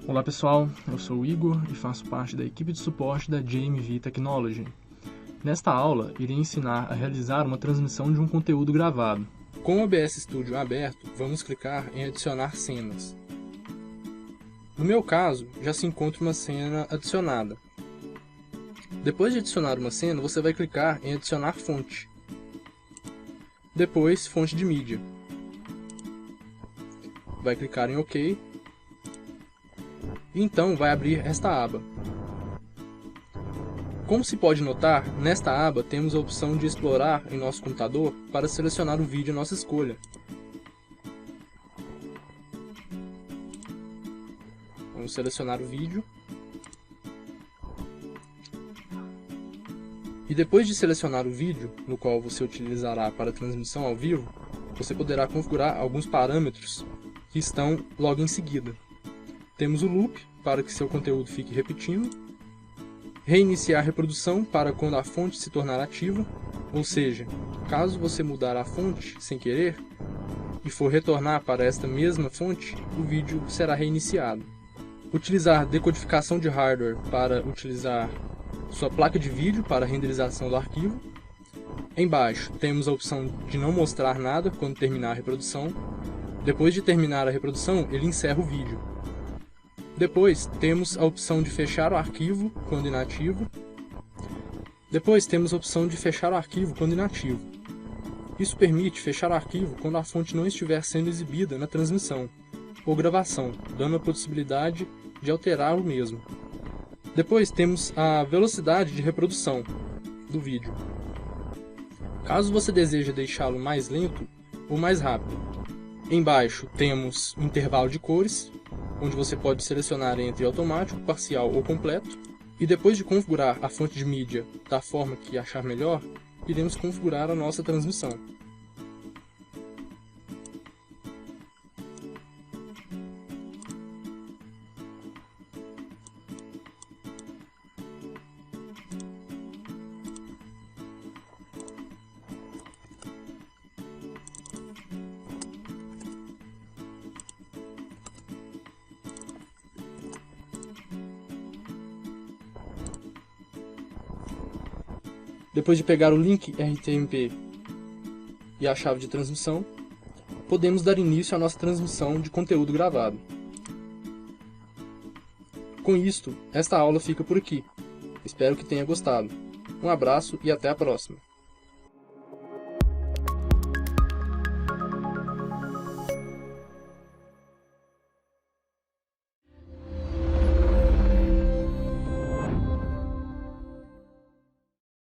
Olá pessoal, eu sou o Igor e faço parte da equipe de suporte da JMV Technology. Nesta aula, irei ensinar a realizar uma transmissão de um conteúdo gravado. Com o OBS Studio aberto, vamos clicar em adicionar cenas. No meu caso, já se encontra uma cena adicionada. Depois de adicionar uma cena, você vai clicar em adicionar fonte. Depois, fonte de mídia. Vai clicar em OK. E então vai abrir esta aba. Como se pode notar, nesta aba temos a opção de explorar em nosso computador para selecionar o vídeo à nossa escolha. Vamos selecionar o vídeo. E depois de selecionar o vídeo, no qual você utilizará para a transmissão ao vivo, você poderá configurar alguns parâmetros que estão logo em seguida. Temos o loop, para que seu conteúdo fique repetindo. Reiniciar a reprodução para quando a fonte se tornar ativa, ou seja, caso você mudar a fonte sem querer e for retornar para esta mesma fonte, o vídeo será reiniciado. Utilizar decodificação de hardware para utilizar sua placa de vídeo para a renderização do arquivo. Embaixo temos a opção de não mostrar nada quando terminar a reprodução. Depois de terminar a reprodução, ele encerra o vídeo. Depois temos a opção de fechar o arquivo quando inativo. Depois temos a opção de fechar o arquivo quando inativo. Isso permite fechar o arquivo quando a fonte não estiver sendo exibida na transmissão ou gravação, dando a possibilidade de alterar o mesmo. Depois temos a velocidade de reprodução do vídeo. Caso você deseje deixá-lo mais lento ou mais rápido. Embaixo temos o intervalo de cores, onde você pode selecionar entre automático, parcial ou completo. E depois de configurar a fonte de mídia da forma que achar melhor, iremos configurar a nossa transmissão. Depois de pegar o link RTMP e a chave de transmissão, podemos dar início à nossa transmissão de conteúdo gravado. Com isto, esta aula fica por aqui. Espero que tenha gostado. Um abraço e até a próxima!